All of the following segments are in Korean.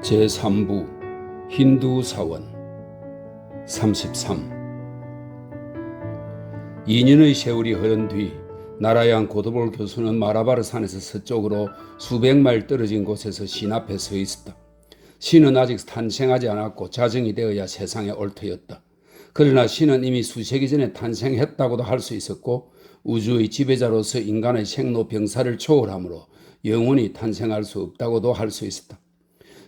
제3부 힌두 사원 33. 2년의 세월이 흐른 뒤 나라양 고도볼 교수는 마라바르 산에서 서쪽으로 수백 마일 떨어진 곳에서 신 앞에 서 있었다. 신은 아직 탄생하지 않았고 자정이 되어야 세상에 올 터였다. 그러나 신은 이미 수세기 전에 탄생했다고도 할 수 있었고 우주의 지배자로서 인간의 생로병사를 초월하므로 영원히 탄생할 수 없다고도 할 수 있었다.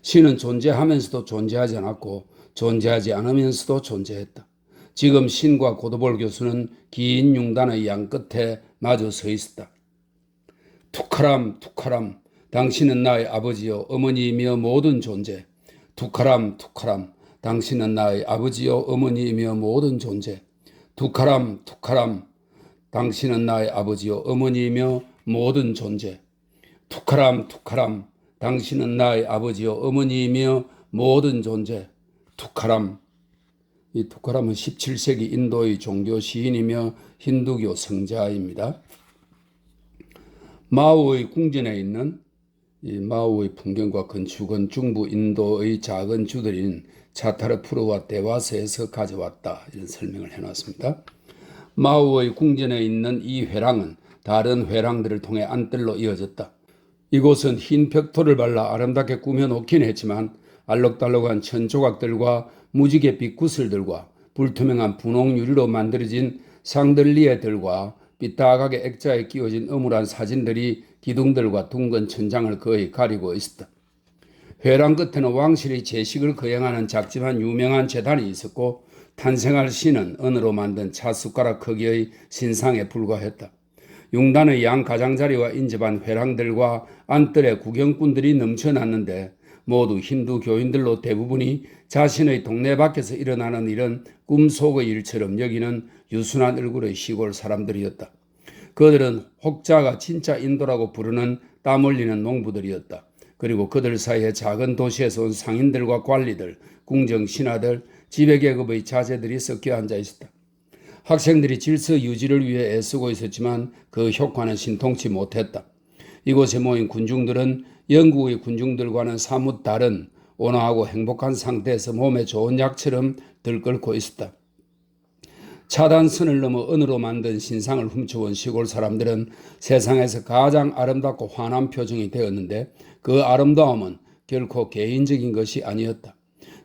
신은 존재하면서도 존재하지 않았고 존재하지 않으면서도 존재했다. 지금 신과 고도볼 교수는 긴 융단의 양 끝에 마주 서 있었다. 투카람, 투카람, 당신은 나의 아버지요 어머니이며 모든 존재. 투카람, 투카람, 당신은 나의 아버지요 어머니이며 모든 존재. 투카람, 투카람, 당신은 나의 아버지요 어머니이며 모든 존재. 투카람, 투카람, 당신은 나의 아버지요 어머니이며 모든 존재. 투카람. 이 투카람은 17세기 인도의 종교 시인이며 힌두교 성자입니다. 마오의 궁전에 있는 이 마오의 풍경과 건축은 중부 인도의 작은 주들인 차타르푸르와 데와스에서 가져왔다. 이런 설명을 해놨습니다. 마오의 궁전에 있는 이 회랑은 다른 회랑들을 통해 안뜰로 이어졌다. 이곳은 흰 벽돌을 발라 아름답게 꾸며놓긴 했지만 알록달록한 천조각들과 무지갯빛 구슬들과 불투명한 분홍 유리로 만들어진 샹들리에들과 삐딱하게 액자에 끼워진 어물한 사진들이 기둥들과 둥근 천장을 거의 가리고 있었다. 회랑 끝에는 왕실의 제식을 거행하는 작지만 유명한 제단이 있었고 탄생할 신은 은으로 만든 차숟가락 크기의 신상에 불과했다. 융단의 양 가장자리와 인접한 회랑들과 안뜰에 구경꾼들이 넘쳐났는데 모두 힌두 교인들로 대부분이 자신의 동네 밖에서 일어나는 일은 꿈속의 일처럼 여기는 유순한 얼굴의 시골 사람들이었다. 그들은 혹자가 진짜 인도라고 부르는 땀 흘리는 농부들이었다. 그리고 그들 사이에 작은 도시에서 온 상인들과 관리들, 궁정 신하들, 지배계급의 자제들이 섞여 앉아 있었다. 학생들이 질서 유지를 위해 애쓰고 있었지만 그 효과는 신통치 못했다. 이곳에 모인 군중들은 영국의 군중들과는 사뭇 다른 온화하고 행복한 상태에서 몸에 좋은 약처럼 들끓고 있었다. 차단선을 넘어 은으로 만든 신상을 훔쳐온 시골 사람들은 세상에서 가장 아름답고 환한 표정이 되었는데 그 아름다움은 결코 개인적인 것이 아니었다.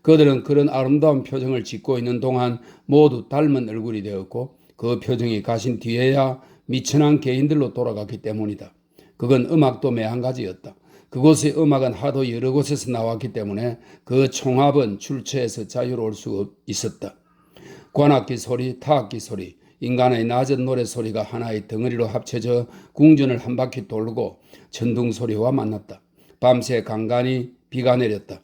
그들은 그런 아름다운 표정을 짓고 있는 동안 모두 닮은 얼굴이 되었고 그 표정이 가신 뒤에야 미천한 개인들로 돌아갔기 때문이다. 그건 음악도 매한 가지였다. 그곳의 음악은 하도 여러 곳에서 나왔기 때문에 그 총합은 출처에서 자유로울 수 있었다. 관악기 소리, 타악기 소리, 인간의 낮은 노래소리가 하나의 덩어리로 합쳐져 궁전을 한 바퀴 돌고 천둥 소리와 만났다. 밤새 간간히 비가 내렸다.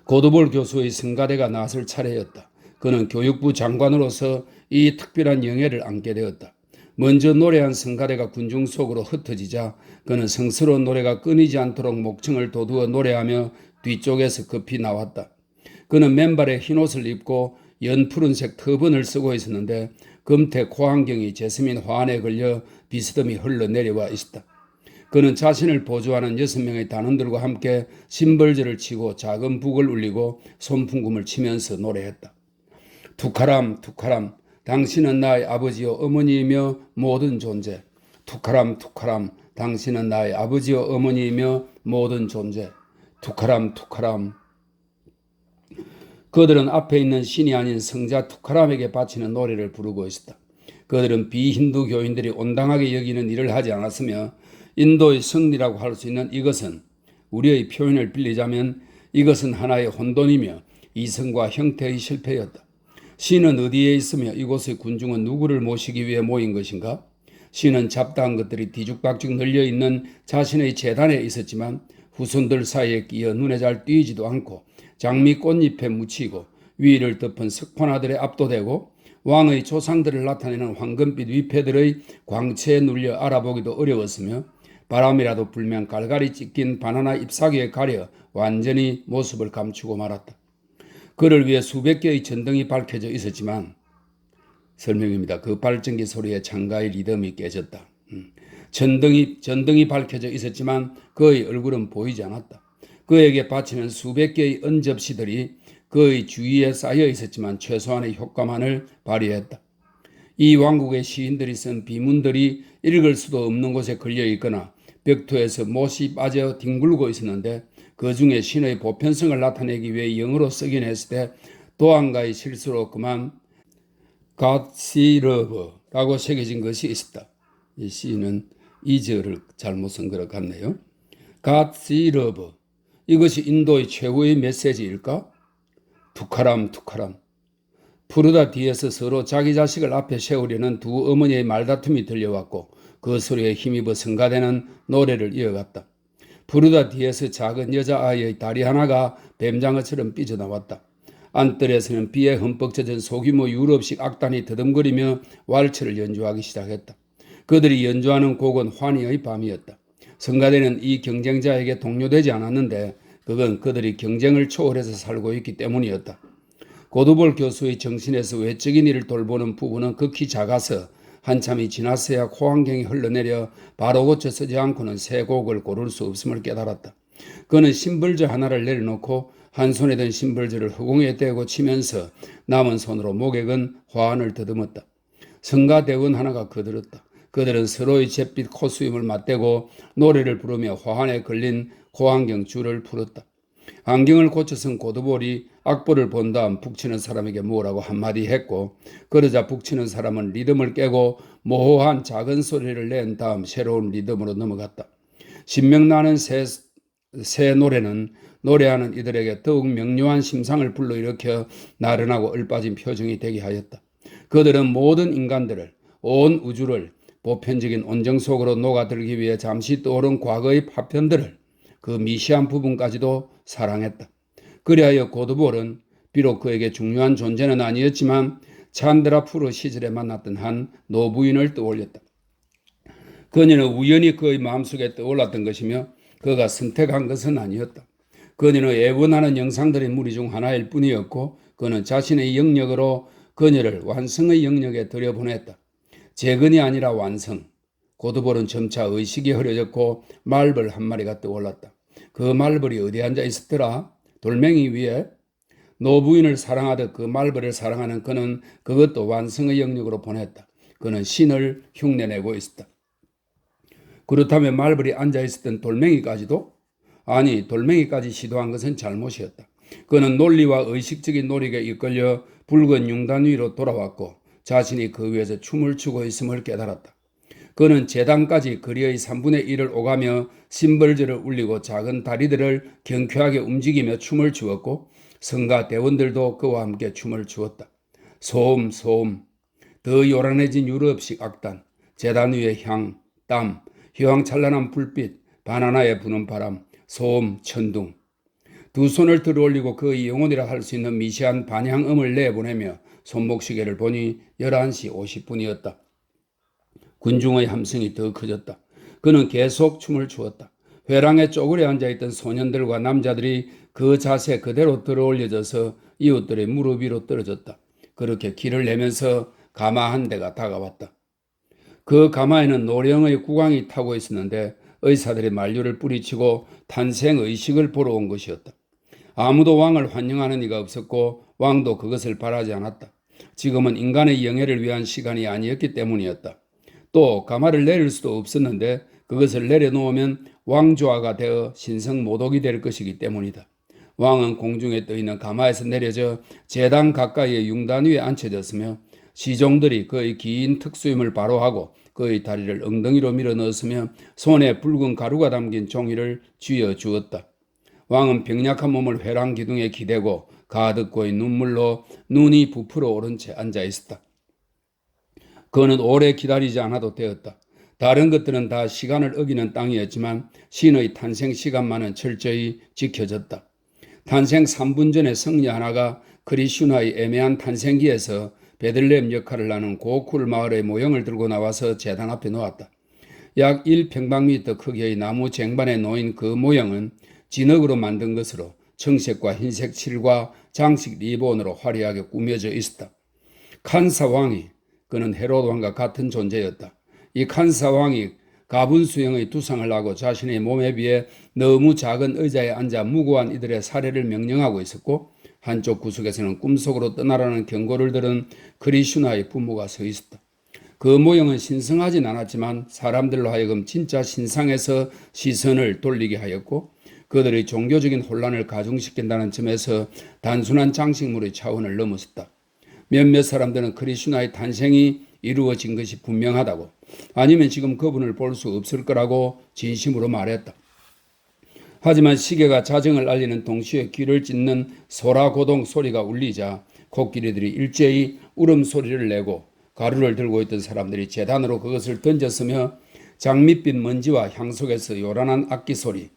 고도볼 교수의 성가대가 나설 차례였다. 그는 교육부 장관으로서 이 특별한 영예를 안게 되었다. 먼저 노래한 성가대가 군중 속으로 흩어지자 그는 성스러운 노래가 끊이지 않도록 목청을 돋우어 노래하며 뒤쪽에서 급히 나왔다. 그는 맨발에 흰옷을 입고 연푸른색 터번을 쓰고 있었는데 금태 코안경이 제스민 화환에 걸려 비스듬히 흘러내려와 있었다. 그는 자신을 보조하는 6명의 단원들과 함께 심벌전을 치고 작은 북을 울리고 손풍금을 치면서 노래했다. 투카람, 투카람, 당신은 나의 아버지요 어머니이며 모든 존재. 투카람, 투카람, 당신은 나의 아버지요 어머니이며 모든 존재. 투카람, 투카람. 그들은 앞에 있는 신이 아닌 성자 투카람에게 바치는 노래를 부르고 있었다. 그들은 비힌두 교인들이 온당하게 여기는 일을 하지 않았으며 인도의 승리라고 할 수 있는 이것은 우리의 표현을 빌리자면 이것은 하나의 혼돈이며 이성과 형태의 실패였다. 신은 어디에 있으며 이곳의 군중은 누구를 모시기 위해 모인 것인가? 신은 잡다한 것들이 뒤죽박죽 널려있는 자신의 제단에 있었지만 후손들 사이에 끼어 눈에 잘 띄지도 않고 장미 꽃잎에 묻히고 위를 덮은 석판화들에 압도되고 왕의 조상들을 나타내는 황금빛 위패들의 광채에 눌려 알아보기도 어려웠으며 바람이라도 불면 갈갈이 찢긴 바나나 잎사귀에 가려 완전히 모습을 감추고 말았다. 그를 위해 수백 개의 전등이 밝혀져 있었지만 설명입니다. 그 발전기 소리에 창가의 리듬이 깨졌다. 전등이 밝혀져 있었지만 그의 얼굴은 보이지 않았다. 그에게 바치는 수백 개의 은접시들이 그의 주위에 쌓여 있었지만 최소한의 효과만을 발휘했다. 이 왕국의 시인들이 쓴 비문들이 읽을 수도 없는 곳에 걸려 있거나 벽토에서 못이 빠져 뒹굴고 있었는데 그 중에 신의 보편성을 나타내기 위해 영어로 쓰긴 했을 때 도안가의 실수로 그만 God see love라고 새겨진 것이 있었다. 이 시인은 이 절을 잘못 쓴 것 같네요. God see love. 이것이 인도의 최후의 메시지일까? 투카람 투카람. 푸르다 뒤에서 서로 자기 자식을 앞에 세우려는 두 어머니의 말다툼이 들려왔고 그 소리에 힘입어 성가대는 노래를 이어갔다. 푸르다 뒤에서 작은 여자아이의 다리 하나가 뱀장어처럼 삐져나왔다. 안뜰에서는 비에 흠뻑 젖은 소규모 유럽식 악단이 더듬거리며 왈츠를 연주하기 시작했다. 그들이 연주하는 곡은 환희의 밤이었다. 성가대는 이 경쟁자에게 동료되지 않았는데 그건 그들이 경쟁을 초월해서 살고 있기 때문이었다. 고두볼 교수의 정신에서 외적인 일을 돌보는 부분은 극히 작아서 한참이 지났어야 코안경이 흘러내려 바로 고쳐 쓰지 않고는 새 곡을 고를 수 없음을 깨달았다. 그는 심벌저 하나를 내려놓고 한 손에 든 심벌저를 허공에 떼고 치면서 남은 손으로 목에 건 화환을 더듬었다. 성가대원 하나가 거들었다. 그들은 서로의 잿빛 코수염을 맞대고 노래를 부르며 화환에 걸린 코안경 줄을 풀었다. 안경을 고쳐 쓴 고두볼이 악보를 본 다음 북치는 사람에게 뭐라고 한마디 했고 그러자 북치는 사람은 리듬을 깨고 모호한 작은 소리를 낸 다음 새로운 리듬으로 넘어갔다. 신명나는 새 노래는 노래하는 이들에게 더욱 명료한 심상을 불러일으켜 나른하고 얼빠진 표정이 되게 하였다. 그들은 모든 인간들을, 온 우주를 보편적인 온정 속으로 녹아들기 위해 잠시 떠오른 과거의 파편들을 그 미시한 부분까지도 사랑했다. 그리하여 고두볼은 비록 그에게 중요한 존재는 아니었지만 찬드라 푸르 시절에 만났던 한 노부인을 떠올렸다. 그녀는 우연히 그의 마음속에 떠올랐던 것이며 그가 선택한 것은 아니었다. 그녀는 애원하는 영상들의 무리 중 하나일 뿐이었고 그는 자신의 영역으로 그녀를 완성의 영역에 들여보냈다. 재건이 아니라 완성. 고두볼은 점차 의식이 흐려졌고 말벌 한 마리가 떠올랐다. 그 말벌이 어디 앉아 있었더라? 돌멩이 위에? 노부인을 사랑하듯 그 말벌을 사랑하는 그는 그것도 완성의 영역으로 보냈다. 그는 신을 흉내내고 있었다. 그렇다면 말벌이 앉아 있었던 돌멩이까지도? 아니, 돌멩이까지 시도한 것은 잘못이었다. 그는 논리와 의식적인 노력에 이끌려 붉은 융단 위로 돌아왔고 자신이 그 위에서 춤을 추고 있음을 깨달았다. 그는 재단까지 거리의 3분의 1을 오가며 심벌저를 울리고 작은 다리들을 경쾌하게 움직이며 춤을 추었고 성가 대원들도 그와 함께 춤을 추었다. 소음 소음, 더 요란해진 유럽식 악단, 재단 위의 향, 땀, 휘황찬란한 불빛, 바나나에 부는 바람, 소음, 천둥. 두 손을 들어올리고 그의 영혼이라 할 수 있는 미시한 반향음을 내보내며 손목시계를 보니 11시 50분이었다. 군중의 함성이 더 커졌다. 그는 계속 춤을 추었다. 회랑에 쪼그려 앉아있던 소년들과 남자들이 그 자세 그대로 들어올려져서 이웃들의 무릎 위로 떨어졌다. 그렇게 길을 내면서 가마 한 대가 다가왔다. 그 가마에는 노령의 국왕이 타고 있었는데 의사들의 만류를 뿌리치고 탄생의식을 보러 온 것이었다. 아무도 왕을 환영하는 이가 없었고 왕도 그것을 바라지 않았다. 지금은 인간의 영예를 위한 시간이 아니었기 때문이었다. 또 가마를 내릴 수도 없었는데 그것을 내려놓으면 왕좌가 되어 신성모독이 될 것이기 때문이다. 왕은 공중에 떠있는 가마에서 내려져 제단 가까이의 융단 위에 앉혀졌으며 시종들이 그의 긴 특수임을 바로하고 그의 다리를 엉덩이로 밀어 넣었으며 손에 붉은 가루가 담긴 종이를 쥐어 주었다. 왕은 병약한 몸을 회랑 기둥에 기대고 가득 고인 눈물로 눈이 부풀어 오른 채 앉아 있었다. 그는 오래 기다리지 않아도 되었다. 다른 것들은 다 시간을 어기는 땅이었지만 신의 탄생 시간만은 철저히 지켜졌다. 탄생 3분 전에 성녀 하나가 크리슈나의 애매한 탄생기에서 베들레헴 역할을 하는 고쿨 마을의 모형을 들고 나와서 제단 앞에 놓았다. 약 1평방미터 크기의 나무 쟁반에 놓인 그 모형은 진흙으로 만든 것으로 청색과 흰색 칠과 장식 리본으로 화려하게 꾸며져 있었다. 칸사 왕이, 그는 헤롯 왕과 같은 존재였다. 이 칸사 왕이 가분 수형의 두상을 하고 자신의 몸에 비해 너무 작은 의자에 앉아 무고한 이들의 살해를 명령하고 있었고, 한쪽 구석에서는 꿈속으로 떠나라는 경고를 들은 크리슈나의 부모가 서 있었다. 그 모형은 신성하진 않았지만 사람들로 하여금 진짜 신상에서 시선을 돌리게 하였고, 그들의 종교적인 혼란을 가중시킨다는 점에서 단순한 장식물의 차원을 넘어섰다. 몇몇 사람들은 크리슈나의 탄생이 이루어진 것이 분명하다고, 아니면 지금 그분을 볼 수 없을 거라고 진심으로 말했다. 하지만 시계가 자정을 알리는 동시에 귀를 찢는 소라고동 소리가 울리자 코끼리들이 일제히 울음소리를 내고, 가루를 들고 있던 사람들이 제단으로 그것을 던졌으며 장밋빛 먼지와 향 속에서 요란한 악기 소리,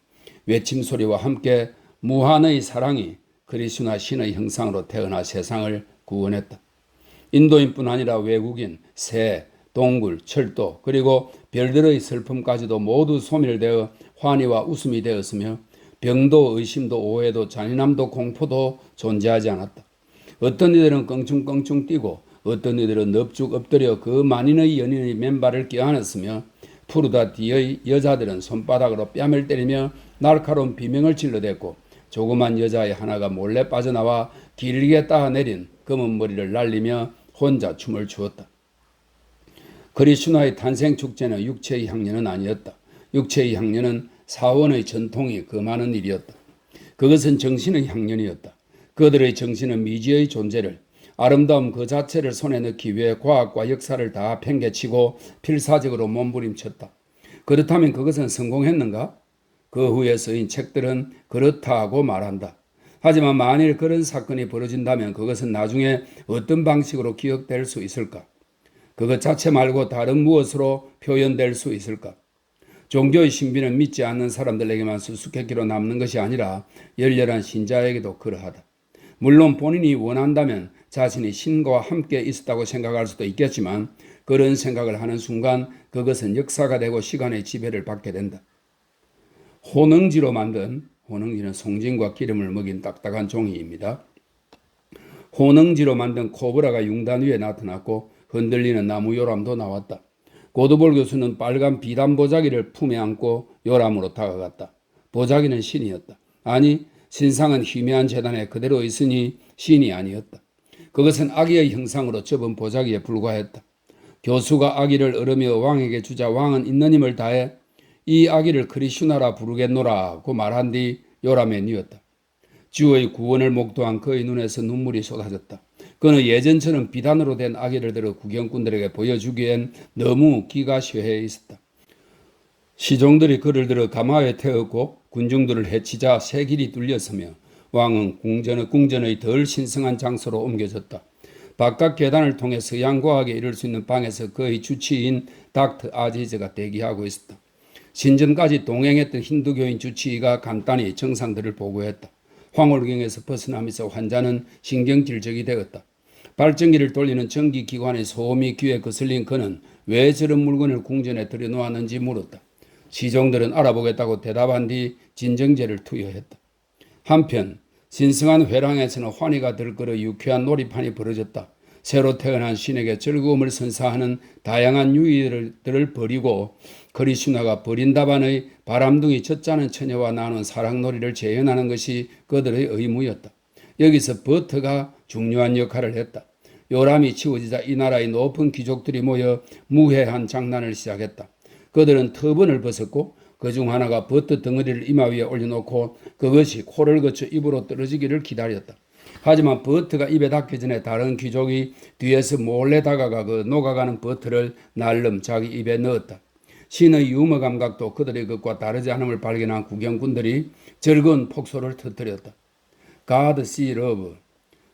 외침 소리와 함께 무한의 사랑이 크리슈나 신의 형상으로 태어나 세상을 구원했다. 인도인뿐 아니라 외국인, 새, 동굴, 철도, 그리고 별들의 슬픔까지도 모두 소멸되어 환희와 웃음이 되었으며, 병도 의심도 오해도 잔인함도 공포도 존재하지 않았다. 어떤 이들은 껑충껑충 뛰고 어떤 이들은 넙죽 엎드려 그 만인의 연인의 맨발을 껴안았으며, 푸르다 뒤의 여자들은 손바닥으로 뺨을 때리며 날카로운 비명을 질러댔고, 조그만 여자의 하나가 몰래 빠져나와 길게 따내린 검은 머리를 날리며 혼자 춤을 추었다. 크리슈나의 탄생 축제는 육체의 향연은 아니었다. 육체의 향연은 사원의 전통이 금하는 일이었다. 그것은 정신의 향연이었다. 그들의 정신은 미지의 존재를, 아름다움 그 자체를 손에 넣기 위해 과학과 역사를 다 팽개치고 필사적으로 몸부림쳤다. 그렇다면 그것은 성공했는가? 그 후에 쓰인 책들은 그렇다고 말한다. 하지만 만일 그런 사건이 벌어진다면 그것은 나중에 어떤 방식으로 기억될 수 있을까? 그것 자체 말고 다른 무엇으로 표현될 수 있을까? 종교의 신비는 믿지 않는 사람들에게만 수수께끼로 남는 것이 아니라 열렬한 신자에게도 그러하다. 물론 본인이 원한다면 자신이 신과 함께 있었다고 생각할 수도 있겠지만, 그런 생각을 하는 순간 그것은 역사가 되고 시간의 지배를 받게 된다. 호능지로 만든, 호능지는 송진과 기름을 먹인 딱딱한 종이입니다. 호능지로 만든 코브라가 융단 위에 나타났고 흔들리는 나무 요람도 나왔다. 고드볼 교수는 빨간 비단 보자기를 품에 안고 요람으로 다가갔다. 보자기는 신이었다. 아니, 신상은 희미한 재단에 그대로 있으니 신이 아니었다. 그것은 아기의 형상으로 접은 보자기에 불과했다. 교수가 아기를 얻으며 왕에게 주자 왕은 있는 힘을 다해 이 아기를 크리슈나라 부르겠노라고 말한 뒤 요람에 뉘었다. 주의 구원을 목도한 그의 눈에서 눈물이 쏟아졌다. 그는 예전처럼 비단으로 된 아기를 들어 구경꾼들에게 보여주기엔 너무 기가 쇠해 있었다. 시종들이 그를 들어 가마에 태웠고 군중들을 해치자 새 길이 뚫렸으며 왕은 궁전의 덜 신성한 장소로 옮겨졌다. 바깥 계단을 통해 서양과학에 이를 수 있는 방에서 그의 주치의인 닥터 아지즈가 대기하고 있었다. 신전까지 동행했던 힌두교인 주치의가 간단히 정상들을 보고했다. 황홀경에서 벗어나면서 환자는 신경질적이 되었다. 발전기를 돌리는 전기기관의 소음이 귀에 거슬린 그는 왜 저런 물건을 궁전에 들여놓았는지 물었다. 시종들은 알아보겠다고 대답한 뒤 진정제를 투여했다. 한편 신성한 회랑에서는 환희가 들끓어 유쾌한 놀이판이 벌어졌다. 새로 태어난 신에게 즐거움을 선사하는 다양한 유희들을 버리고 크리슈나가 버린 답안의 바람둥이 젖자는 처녀와 나눈 사랑놀이를 재현하는 것이 그들의 의무였다. 여기서 버터가 중요한 역할을 했다. 요람이 치워지자 이 나라의 높은 귀족들이 모여 무해한 장난을 시작했다. 그들은 터번을 벗었고 그중 하나가 버터 덩어리를 이마 위에 올려놓고 그것이 코를 거쳐 입으로 떨어지기를 기다렸다. 하지만 버터가 입에 닿기 전에 다른 귀족이 뒤에서 몰래 다가가 그 녹아가는 버터를 날름 자기 입에 넣었다. 신의 유머 감각도 그들의 것과 다르지 않음을 발견한 구경꾼들이 즐거운 폭소를 터뜨렸다. God see love.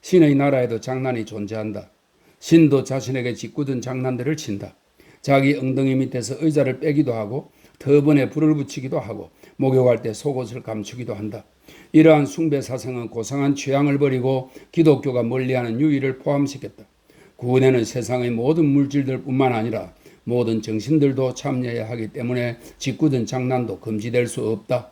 신의 나라에도 장난이 존재한다. 신도 자신에게 짓궂은 장난들을 친다. 자기 엉덩이 밑에서 의자를 빼기도 하고 터번에 불을 붙이기도 하고 목욕할 때 속옷을 감추기도 한다. 이러한 숭배 사상은 고상한 취향을 버리고 기독교가 멀리하는 유의를 포함시켰다. 구원에는 세상의 모든 물질들뿐만 아니라 모든 정신들도 참여해야 하기 때문에 짓궂은 장난도 금지될 수 없다.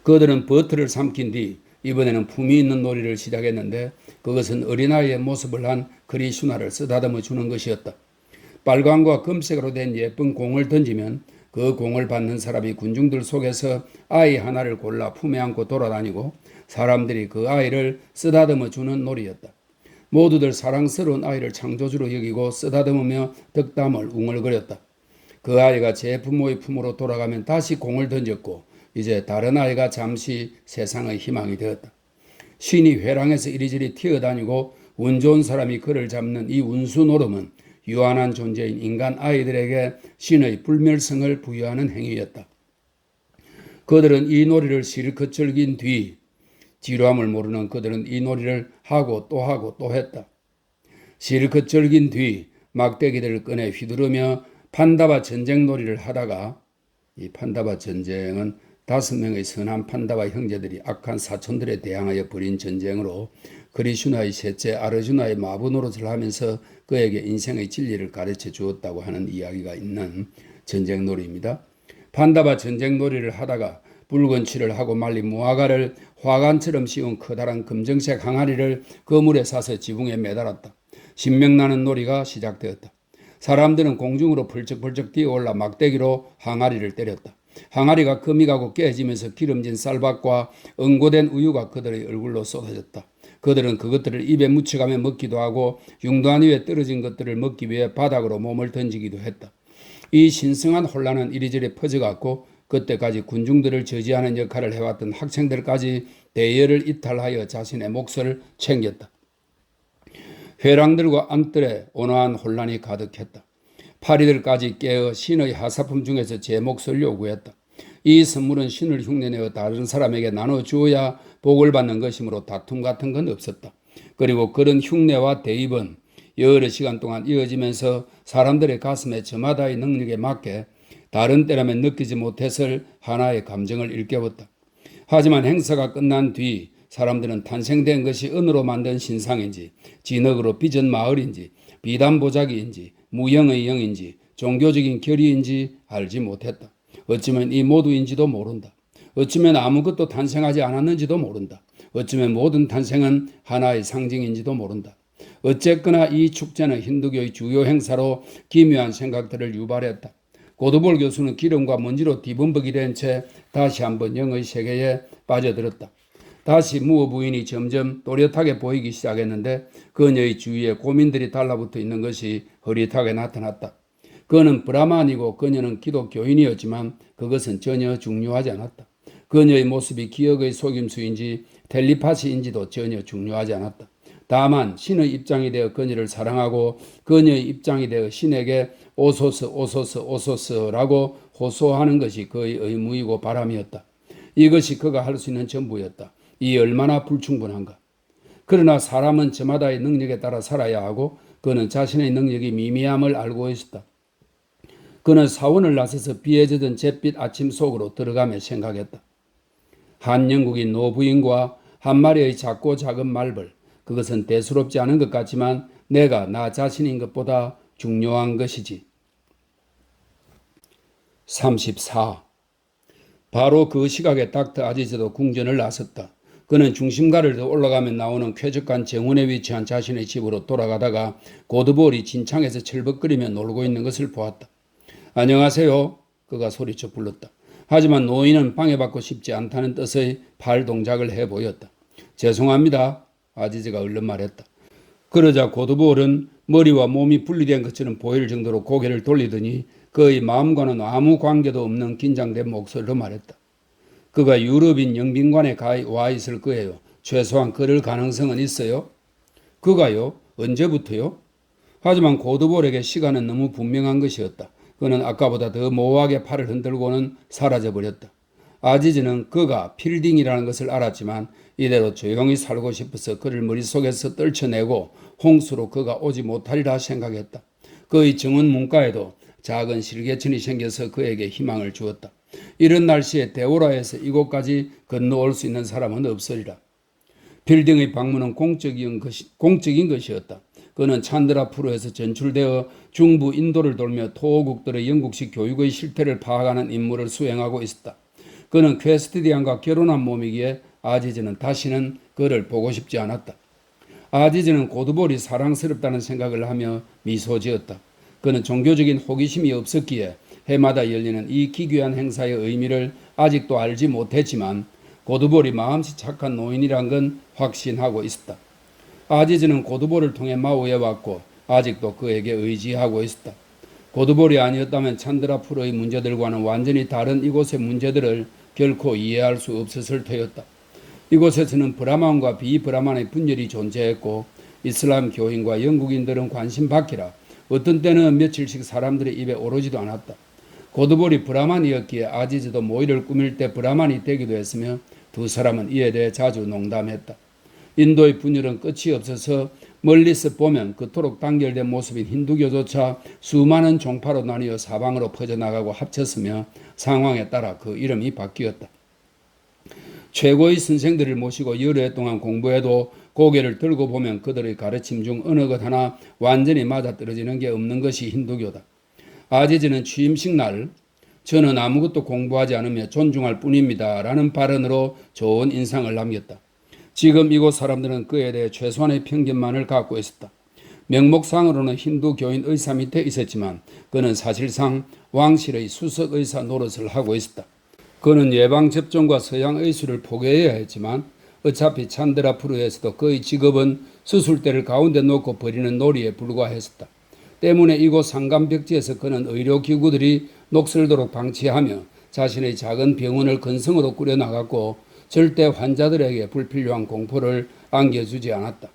그들은 버터를 삼킨 뒤 이번에는 품위 있는 놀이를 시작했는데 그것은 어린아이의 모습을 한 크리슈나를 쓰다듬어 주는 것이었다. 빨강과 금색으로 된 예쁜 공을 던지면 그 공을 받는 사람이 군중들 속에서 아이 하나를 골라 품에 안고 돌아다니고 사람들이 그 아이를 쓰다듬어 주는 놀이였다. 모두들 사랑스러운 아이를 창조주로 여기고 쓰다듬으며 덕담을 웅얼거렸다. 그 아이가 제 부모의 품으로 돌아가면 다시 공을 던졌고 이제 다른 아이가 잠시 세상의 희망이 되었다. 신이 회랑에서 이리저리 튀어다니고 운 좋은 사람이 그를 잡는 이 운수 노름은 유한한 존재인 인간 아이들에게 신의 불멸성을 부여하는 행위였다. 그들은 이 놀이를 실컷 즐긴 뒤 지루함을 모르는 그들은 이 놀이를 하고 또 했다. 실컷 즐긴 뒤 막대기들을 꺼내 휘두르며 판다바 전쟁 놀이를 하다가 이 판다바 전쟁은 5명의 선한 판다바 형제들이 악한 사촌들에 대항하여 벌인 전쟁으로 그리슈나의 셋째 아르주나의 마부 노릇을 하면서 그에게 인생의 진리를 가르쳐 주었다고 하는 이야기가 있는 전쟁 놀이입니다. 판다바 전쟁 놀이를 하다가 붉은 칠을 하고 말린 무화과를 화관처럼 씌운 커다란 검정색 항아리를 그물에 싸서 지붕에 매달았다. 신명나는 놀이가 시작되었다. 사람들은 공중으로 펄쩍펄쩍 뛰어올라 막대기로 항아리를 때렸다. 항아리가 금이 가고 깨지면서 기름진 쌀밥과 응고된 우유가 그들의 얼굴로 쏟아졌다. 그들은 그것들을 입에 묻혀가며 먹기도 하고 융단 위에 떨어진 것들을 먹기 위해 바닥으로 몸을 던지기도 했다. 이 신성한 혼란은 이리저리 퍼져갔고 그때까지 군중들을 저지하는 역할을 해왔던 학생들까지 대열을 이탈하여 자신의 몫을 챙겼다. 회랑들과 안뜰에 온화한 혼란이 가득했다. 파리들까지 깨어 신의 하사품 중에서 제 몫을 요구했다. 이 선물은 신을 흉내내어 다른 사람에게 나눠주어야 복을 받는 것이므로 다툼 같은 건 없었다. 그리고 그런 흉내와 대입은 여러 시간 동안 이어지면서 사람들의 가슴에 저마다의 능력에 맞게 다른 때라면 느끼지 못했을 하나의 감정을 일깨웠다. 하지만 행사가 끝난 뒤 사람들은 탄생된 것이 은으로 만든 신상인지 진흙으로 빚은 마을인지 비단 보자기인지 무형의 영인지 종교적인 결의인지 알지 못했다. 어쩌면 이 모두인지도 모른다. 어쩌면 아무것도 탄생하지 않았는지도 모른다. 어쩌면 모든 탄생은 하나의 상징인지도 모른다. 어쨌거나 이 축제는 힌두교의 주요 행사로 기묘한 생각들을 유발했다. 고드볼 교수는 기름과 먼지로 뒤범벅이 된 채 다시 한번 영의 세계에 빠져들었다. 다시 무어 부인이 점점 또렷하게 보이기 시작했는데 그녀의 주위에 고민들이 달라붙어 있는 것이 흐릿하게 나타났다. 그는 브라만이고 그녀는 기독교인이었지만 그것은 전혀 중요하지 않았다. 그녀의 모습이 기억의 속임수인지 텔리파시인지도 전혀 중요하지 않았다. 다만 신의 입장이 되어 그녀를 사랑하고 그녀의 입장이 되어 신에게 오소서라고 호소하는 것이 그의 의무이고 바람이었다. 이것이 그가 할 수 있는 전부였다. 이 얼마나 불충분한가. 그러나 사람은 저마다의 능력에 따라 살아야 하고 그는 자신의 능력이 미미함을 알고 있었다. 그는 사원을 나서서 비에 젖은 잿빛 아침 속으로 들어가며 생각했다. 한 영국인 노부인과 한 마리의 작고 작은 말벌, 그것은 대수롭지 않은 것 같지만 내가 나 자신인 것보다 중요한 것이지. 34. 바로 그 시각에 닥터 아지즈도 궁전을 나섰다. 그는 중심가를 더 올라가면 나오는 쾌적한 정원에 위치한 자신의 집으로 돌아가다가 고드볼이 진창에서 철벅거리며 놀고 있는 것을 보았다. 안녕하세요. 그가 소리쳐 불렀다. 하지만 노인은 방해받고 싶지 않다는 뜻의 팔 동작을 해 보였다. 죄송합니다. 아지즈가 얼른 말했다. 그러자 고드볼은 머리와 몸이 분리된 것처럼 보일 정도로 고개를 돌리더니 그의 마음과는 아무 관계도 없는 긴장된 목소리로 말했다. 그가 유럽인 영빈관에 와 있을 거예요. 최소한 그럴 가능성은 있어요. 그가요? 언제부터요? 하지만 고드볼에게 시간은 너무 분명한 것이었다. 그는 아까보다 더 모호하게 팔을 흔들고는 사라져버렸다. 아지즈는 그가 필딩이라는 것을 알았지만 이대로 조용히 살고 싶어서 그를 머릿속에서 떨쳐내고 홍수로 그가 오지 못하리라 생각했다. 그의 정원 문가에도 작은 실개천이 생겨서 그에게 희망을 주었다. 이런 날씨에 데오라에서 이곳까지 건너올 수 있는 사람은 없으리라. 빌딩의 방문은 공적인 것이었다. 그는 찬드라푸르에서 전출되어 중부 인도를 돌며 토호국들의 영국식 교육의 실태를 파악하는 임무를 수행하고 있었다. 그는 퀘스티디안과 결혼한 몸이기에 아지즈는 다시는 그를 보고 싶지 않았다. 아지즈는 고드볼이 사랑스럽다는 생각을 하며 미소 지었다. 그는 종교적인 호기심이 없었기에 해마다 열리는 이 기괴한 행사의 의미를 아직도 알지 못했지만 고드볼이 마음씨 착한 노인이란 건 확신하고 있었다. 아지즈는 고드볼을 통해 마오에 왔고 아직도 그에게 의지하고 있었다. 고드볼이 아니었다면 찬드라푸르의 문제들과는 완전히 다른 이곳의 문제들을 결코 이해할 수 없었을 터였다. 이곳에서는 브라만과 비브라만의 분열이 존재했고 이슬람 교인과 영국인들은 관심 밖이라 어떤 때는 며칠씩 사람들의 입에 오르지도 않았다. 고드볼이 브라만이었기에 아지즈도 모의를 꾸밀 때 브라만이 되기도 했으며 두 사람은 이에 대해 자주 농담했다. 인도의 분열은 끝이 없어서 멀리서 보면 그토록 단결된 모습인 힌두교조차 수많은 종파로 나뉘어 사방으로 퍼져나가고 합쳤으며 상황에 따라 그 이름이 바뀌었다. 최고의 선생들을 모시고 여러 해 동안 공부해도 고개를 들고 보면 그들의 가르침 중 어느 것 하나 완전히 맞아떨어지는 게 없는 것이 힌두교다. 아지즈는 취임식 날 저는 아무것도 공부하지 않으며 존중할 뿐입니다 라는 발언으로 좋은 인상을 남겼다. 지금 이곳 사람들은 그에 대해 최소한의 편견만을 갖고 있었다. 명목상으로는 힌두 교인 의사 밑에 있었지만 그는 사실상 왕실의 수석 의사 노릇을 하고 있었다. 그는 예방접종과 서양 의술을 포기해야 했지만 어차피 찬드라푸르에서도 그의 직업은 수술대를 가운데 놓고 버리는 놀이에 불과했었다. 때문에 이곳 상감벽지에서 그는 의료기구들이 녹슬도록 방치하며 자신의 작은 병원을 근성으로 꾸려나갔고 절대 환자들에게 불필요한 공포를 안겨주지 않았다.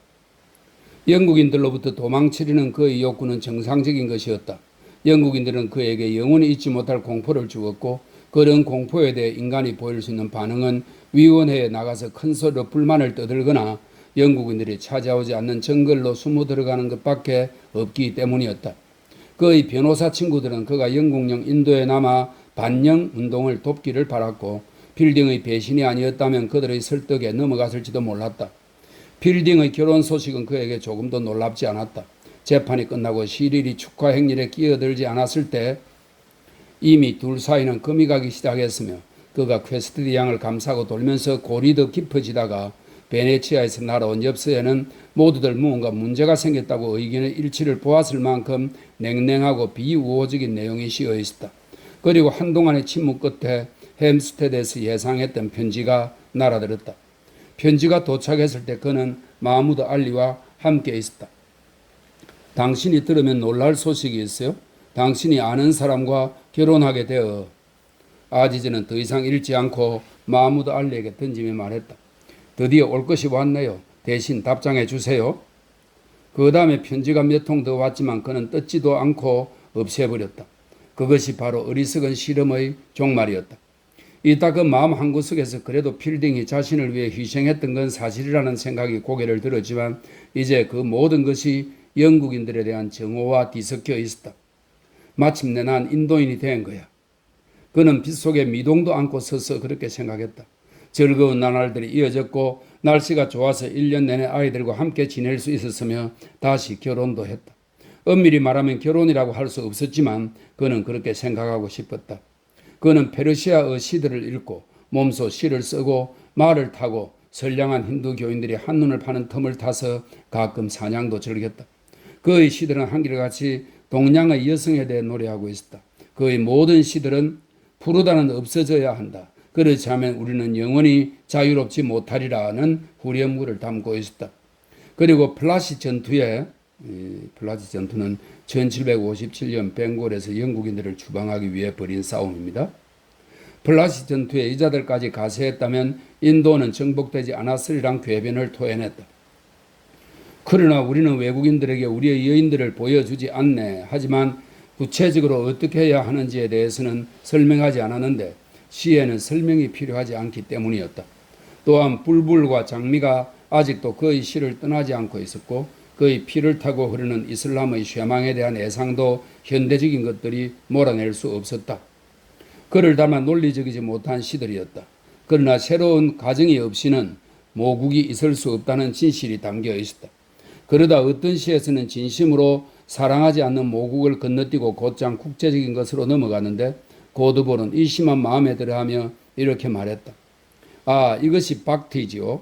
영국인들로부터 도망치려는 그의 욕구는 정상적인 것이었다. 영국인들은 그에게 영원히 잊지 못할 공포를 주었고 그런 공포에 대해 인간이 보일 수 있는 반응은 위원회에 나가서 큰 소리로 불만을 떠들거나 영국인들이 찾아오지 않는 정글로 숨어 들어가는 것밖에 없기 때문이었다. 그의 변호사 친구들은 그가 영국령 인도에 남아 반영 운동을 돕기를 바랐고 필딩의 배신이 아니었다면 그들의 설득에 넘어갔을지도 몰랐다. 필딩의 결혼 소식은 그에게 조금도 놀랍지 않았다. 재판이 끝나고 시릴이 축하 행렬에 끼어들지 않았을 때 이미 둘 사이는 금이 가기 시작했으며 그가 퀘스트리 양을 감싸고 돌면서 골이 더 깊어지다가 베네치아에서 날아온 엽서에는 모두들 무언가 문제가 생겼다고 의견의 일치를 보았을 만큼 냉랭하고 비우호적인 내용이 씌어 있었다. 그리고 한동안의 침묵 끝에 햄스테드에서 예상했던 편지가 날아들었다. 편지가 도착했을 때 그는 마무드 알리와 함께 있었다. 당신이 들으면 놀랄 소식이 있어요. 당신이 아는 사람과 결혼하게 되어. 아지즈는 더 이상 읽지 않고 마무드 알리에게 던지며 말했다. 드디어 올 것이 왔네요. 대신 답장해 주세요. 그 다음에 편지가 몇 통 더 왔지만 그는 뜯지도 않고 없애버렸다. 그것이 바로 어리석은 실험의 종말이었다. 이따 그 마음 한구석에서 그래도 필딩이 자신을 위해 희생했던 건 사실이라는 생각이 고개를 들었지만 이제 그 모든 것이 영국인들에 대한 정오와 뒤섞여 있었다. 마침내 난 인도인이 된 거야. 그는 빗속에 미동도 않고 서서 그렇게 생각했다. 즐거운 나날들이 이어졌고 날씨가 좋아서 1년 내내 아이들과 함께 지낼 수 있었으며 다시 결혼도 했다. 엄밀히 말하면 결혼이라고 할 수 없었지만 그는 그렇게 생각하고 싶었다. 그는 페르시아어 시들을 읽고 몸소 시를 쓰고 말을 타고 선량한 힌두 교인들이 한눈을 파는 틈을 타서 가끔 사냥도 즐겼다. 그의 시들은 한결같이 동양의 여성에 대해 노래하고 있었다. 그의 모든 시들은 푸르다는 없어져야 한다. 그렇지 않으면 우리는 영원히 자유롭지 못하리라는 후렴구를 담고 있었다. 그리고 플라시 전투는 1757년 벵골에서 영국인들을 추방하기 위해 벌인 싸움입니다. 플라시 전투에 이자들까지 가세했다면 인도는 정복되지 않았으리란 궤변을 토해냈다. 그러나 우리는 외국인들에게 우리의 여인들을 보여주지 않네. 하지만 구체적으로 어떻게 해야 하는지에 대해서는 설명하지 않았는데 시에는 설명이 필요하지 않기 때문이었다. 또한 뿔불과 장미가 아직도 그의 시를 떠나지 않고 있었고 그의 피를 타고 흐르는 이슬람의 쇠망에 대한 애상도 현대적인 것들이 몰아낼 수 없었다. 그를 닮아 논리적이지 못한 시들이었다. 그러나 새로운 가정이 없이는 모국이 있을 수 없다는 진실이 담겨 있었다. 그러다 어떤 시에서는 진심으로 사랑하지 않는 모국을 건너뛰고 곧장 국제적인 것으로 넘어가는데 고드볼은 이 시만 마음에 들어하며 이렇게 말했다. 아, 이것이 박티지요.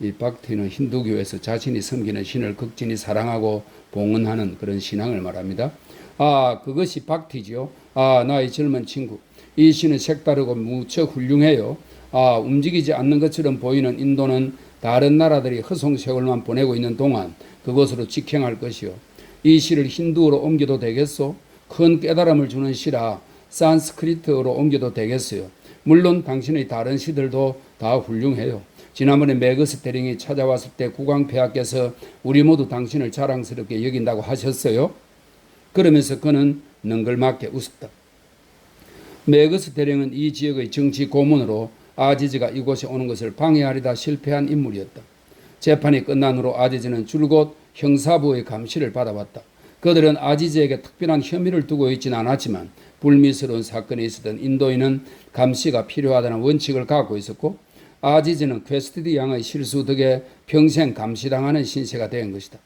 이 박티는 힌두교에서 자신이 섬기는 신을 극진히 사랑하고 봉헌하는 그런 신앙을 말합니다. 그것이 박티지요. 나의 젊은 친구. 이 시는 색다르고 무척 훌륭해요. 움직이지 않는 것처럼 보이는 인도는 다른 나라들이 허송 세월만 보내고 있는 동안 그것으로 직행할 것이요. 이 시를 힌두어로 옮겨도 되겠소? 큰 깨달음을 주는 시라 산스크리트어로 옮겨도 되겠어요. 물론 당신의 다른 시들도 다 훌륭해요. 지난번에 메거스 대령이 찾아왔을 때 국왕폐하께서 우리 모두 당신을 자랑스럽게 여긴다고 하셨어요. 그러면서 그는 능글맞게 웃었다. 메거스 대령은 이 지역의 정치 고문으로 아지즈가 이곳에 오는 것을 방해하려다 실패한 인물이었다. 재판이 끝난 후로 아지즈는 줄곧 형사부의 감시를 받아왔다. 그들은 아지즈에게 특별한 혐의를 두고 있지는 않았지만 불미스러운 사건이 있었던 인도인은 감시가 필요하다는 원칙을 갖고 있었고 아지즈는 퀘스티디 양의 실수 덕에 평생 감시당하는 신세가 된 것이다.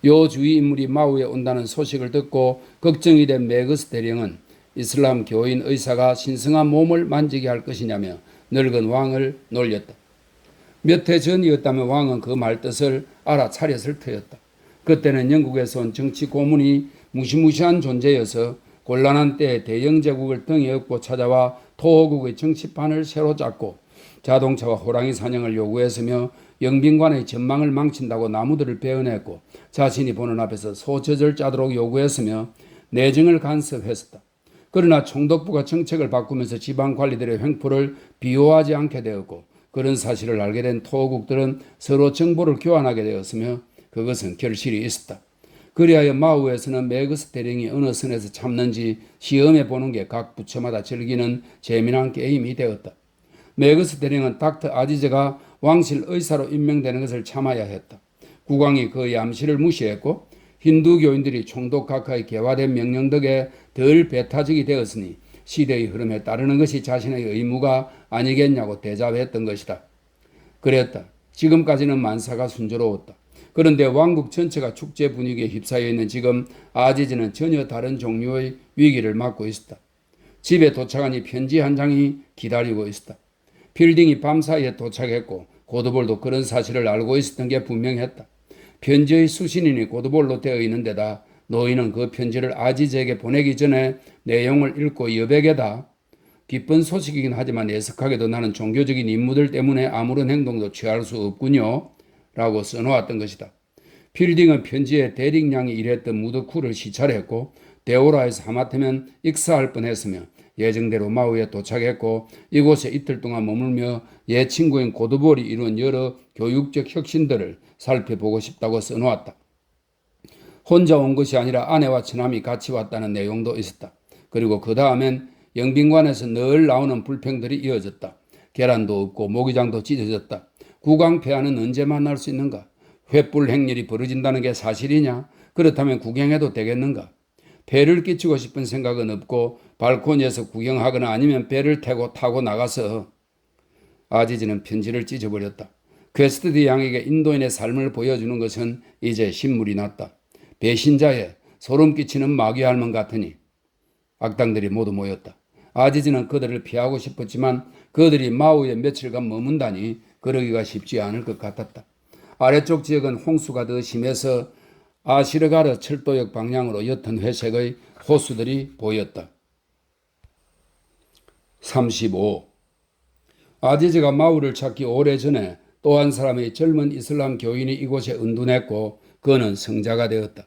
요 주위 인물이 마우에 온다는 소식을 듣고 걱정이 된 메거스 대령은 이슬람 교인 의사가 신성한 몸을 만지게 할 것이냐며 늙은 왕을 놀렸다. 몇 해 전이었다면 왕은 그 말뜻을 알아차렸을 터였다. 그때는 영국에서 온 정치 고문이 무시무시한 존재여서 곤란한 때에 대영 제국을 등에 업고 찾아와 토호국의 정치판을 새로 짰고 자동차와 호랑이 사냥을 요구했으며 영빈관의 전망을 망친다고 나무들을 베어냈고 자신이 보는 앞에서 소젖을 짜도록 요구했으며 내정을 간섭했었다. 그러나 총독부가 정책을 바꾸면서 지방관리들의 횡포를 비호하지 않게 되었고 그런 사실을 알게 된 토호국들은 서로 정보를 교환하게 되었으며 그것은 결실이 있었다. 그리하여 마우에서는 메거스 대령이 어느 선에서 참는지 시험해 보는 게 각 부처마다 즐기는 재미난 게임이 되었다. 메거스 대령은 닥터 아지즈가 왕실 의사로 임명되는 것을 참아야 했다. 국왕이 그의 암시를 무시했고 힌두교인들이 총독 각하의 개화된 명령 덕에 덜 배타적이 되었으니 시대의 흐름에 따르는 것이 자신의 의무가 아니겠냐고 대답했던 것이다. 그랬다. 지금까지는 만사가 순조로웠다. 그런데 왕국 전체가 축제 분위기에 휩싸여 있는 지금 아지즈는 전혀 다른 종류의 위기를 맞고 있었다. 집에 도착하니 편지 한 장이 기다리고 있었다. 필딩이 밤사이에 도착했고 고드볼도 그런 사실을 알고 있었던 게 분명했다. 편지의 수신인이 고드볼로 되어 있는 데다 노인은 그 편지를 아지즈에게 보내기 전에 내용을 읽고 여백에다 기쁜 소식이긴 하지만 애석하게도 나는 종교적인 임무들 때문에 아무런 행동도 취할 수 없군요 라고 써놓았던 것이다. 필딩은 편지에 대릭량이 일했던 무드쿠를 시찰했고 데오라에서 하마터면 익사할 뻔했으며 예정대로 마우에 도착했고 이곳에 이틀 동안 머물며 옛 친구인 고드볼이 이룬 여러 교육적 혁신들을 살펴보고 싶다고 써놓았다. 혼자 온 것이 아니라 아내와 처남이 같이 왔다는 내용도 있었다. 그리고 그 다음엔 영빈관에서 늘 나오는 불평들이 이어졌다. 계란도 없고 모기장도 찢어졌다. 국왕폐하는 언제 만날 수 있는가? 횃불 행렬이 벌어진다는 게 사실이냐? 그렇다면 구경해도 되겠는가? 배를 끼치고 싶은 생각은 없고 발코니에서 구경하거나 아니면 배를 타고 나가서 아지즈는 편지를 찢어버렸다. 퀘스트디 양에게 인도인의 삶을 보여주는 것은 이제 신물이 났다. 배신자의 소름 끼치는 마귀 할멈 같으니 악당들이 모두 모였다. 아지즈는 그들을 피하고 싶었지만 그들이 마우에 며칠간 머문다니 그러기가 쉽지 않을 것 같았다. 아래쪽 지역은 홍수가 더 심해서 아시르가르 철도역 방향으로 옅은 회색의 호수들이 보였다. 35. 아지즈가 마우를 찾기 오래전에 또 한 사람의 젊은 이슬람 교인이 이곳에 은둔했고 그는 성자가 되었다.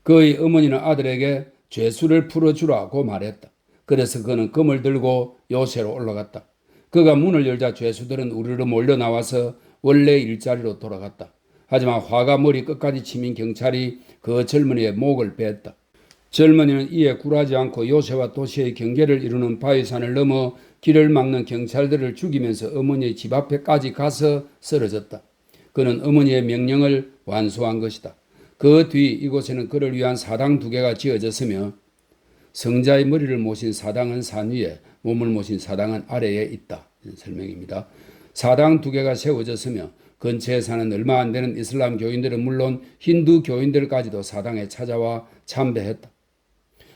그의 어머니는 아들에게 죄수를 풀어주라고 말했다. 그래서 그는 금을 들고 요새로 올라갔다. 그가 문을 열자 죄수들은 우르르 몰려 나와서 원래 일자리로 돌아갔다. 하지만 화가 머리 끝까지 치민 경찰이 그 젊은이의 목을 뺐다. 젊은이는 이에 굴하지 않고 요새와 도시의 경계를 이루는 바위산을 넘어 길을 막는 경찰들을 죽이면서 어머니의 집 앞에까지 가서 쓰러졌다. 그는 어머니의 명령을 완수한 것이다. 그 뒤 이곳에는 그를 위한 사당 2개가 지어졌으며 성자의 머리를 모신 사당은 산 위에, 몸을 모신 사당은 아래에 있다. 설명입니다. 사당 2개가 세워졌으며 근처에 사는 얼마 안 되는 이슬람 교인들은 물론 힌두 교인들까지도 사당에 찾아와 참배했다.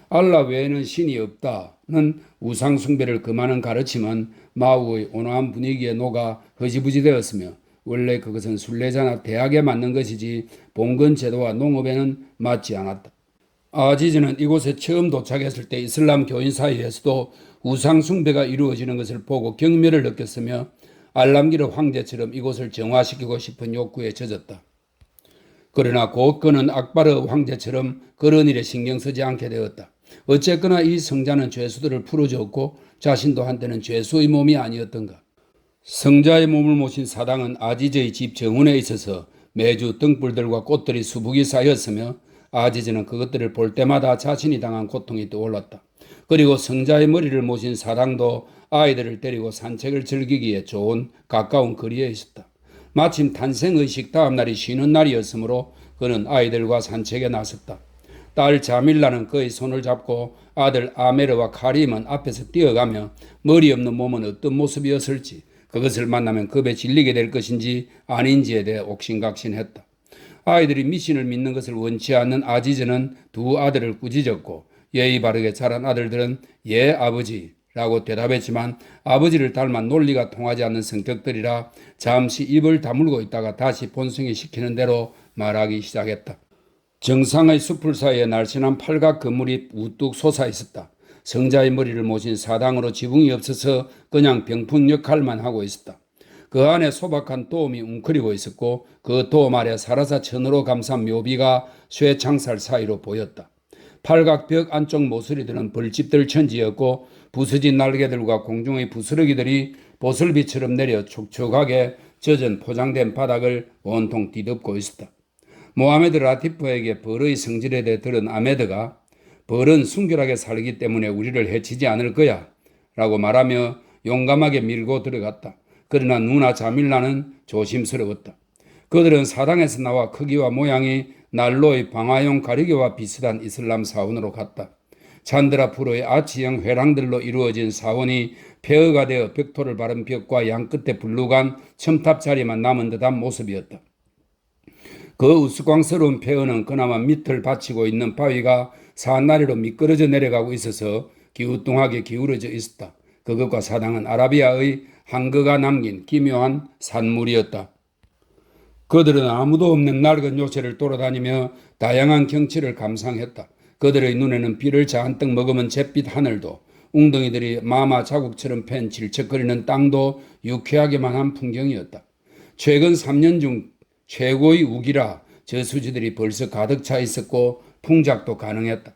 알라 외에는 신이 없다는 우상 숭배를 금하는 가르침은 마우의 온화한 분위기에 녹아 흐지부지 되었으며 원래 그것은 순례자나 대학에 맞는 것이지 봉건 제도와 농업에는 맞지 않았다. 아지즈는 이곳에 처음 도착했을 때 이슬람 교인 사이에서도 우상 숭배가 이루어지는 것을 보고 경멸을 느꼈으며 알람기르 황제처럼 이곳을 정화시키고 싶은 욕구에 젖었다. 그러나 곧 그는 악바르 황제처럼 그런 일에 신경 쓰지 않게 되었다. 어쨌거나 이 성자는 죄수들을 풀어줬고 자신도 한때는 죄수의 몸이 아니었던가. 성자의 몸을 모신 사당은 아지즈의 집 정원에 있어서 매주 등불들과 꽃들이 수북이 쌓였으며 아지즈는 그것들을 볼 때마다 자신이 당한 고통이 떠올랐다. 그리고 성자의 머리를 모신 사당도 아이들을 데리고 산책을 즐기기에 좋은 가까운 거리에 있었다. 마침 탄생의식 다음 날이 쉬는 날이었으므로 그는 아이들과 산책에 나섰다. 딸 자밀라는 그의 손을 잡고 아들 아메르와 카림은 앞에서 뛰어가며 머리 없는 몸은 어떤 모습이었을지, 그것을 만나면 겁에 질리게 될 것인지 아닌지에 대해 옥신각신했다. 아이들이 미신을 믿는 것을 원치 않는 아지즈는 두 아들을 꾸짖었고 예의 바르게 자란 아들들은 예 아버지라고 대답했지만 아버지를 닮아 논리가 통하지 않는 성격들이라 잠시 입을 다물고 있다가 다시 본성이 시키는 대로 말하기 시작했다. 정상의 숲을 사이에 날씬한 팔각 건물이 우뚝 솟아 있었다. 성자의 머리를 모신 사당으로 지붕이 없어서 그냥 병풍 역할만 하고 있었다. 그 안에 소박한 도움이 웅크리고 있었고 그 도움 아래 사라사 천으로 감싼 묘비가 쇠창살 사이로 보였다. 팔각벽 안쪽 모서리들은 벌집들 천지였고 부서진 날개들과 공중의 부스러기들이 보슬비처럼 내려 촉촉하게 젖은 포장된 바닥을 온통 뒤덮고 있었다. 모하메드 라티프에게 벌의 성질에 대해 들은 아메드가 벌은 순결하게 살기 때문에 우리를 해치지 않을 거야 라고 말하며 용감하게 밀고 들어갔다. 그러나 누나 자밀라는 조심스러웠다. 그들은 사당에서 나와 크기와 모양이 난로의 방화용 가리개와 비슷한 이슬람 사원으로 갔다. 찬드라푸르의 아치형 회랑들로 이루어진 사원이 폐허가 되어 벽토를 바른 벽과 양끝에 불룩한 첨탑 자리만 남은 듯한 모습이었다. 그 우스꽝스러운 폐허는 그나마 밑을 받치고 있는 바위가 산나리로 미끄러져 내려가고 있어서 기우뚱하게 기울어져 있었다. 그것과 사당은 아라비아의 한거가 남긴 기묘한 산물이었다. 그들은 아무도 없는 낡은 요새를 돌아다니며 다양한 경치를 감상했다. 그들의 눈에는 비를 잔뜩 머금은 잿빛 하늘도, 웅덩이들이 마마 자국처럼 팬 질척거리는 땅도 유쾌하게만 한 풍경이었다. 최근 3년 중 최고의 우기라 저수지들이 벌써 가득 차 있었고 풍작도 가능했다.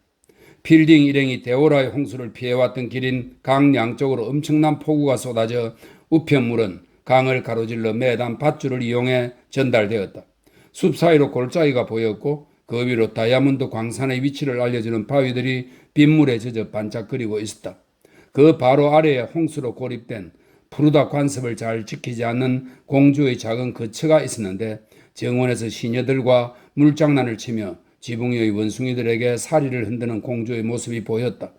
필딩 일행이 데오라의 홍수를 피해왔던 길인 강 양쪽으로 엄청난 폭우가 쏟아져 우편물은 강을 가로질러 매단 밧줄을 이용해 전달되었다. 숲 사이로 골짜기가 보였고 그 위로 다이아몬드 광산의 위치를 알려주는 바위들이 빗물에 젖어 반짝거리고 있었다. 그 바로 아래에 홍수로 고립된 푸르다 관습을 잘 지키지 않는 공주의 작은 거처가 있었는데 정원에서 시녀들과 물장난을 치며 지붕 위의 원숭이들에게 사리를 흔드는 공주의 모습이 보였다.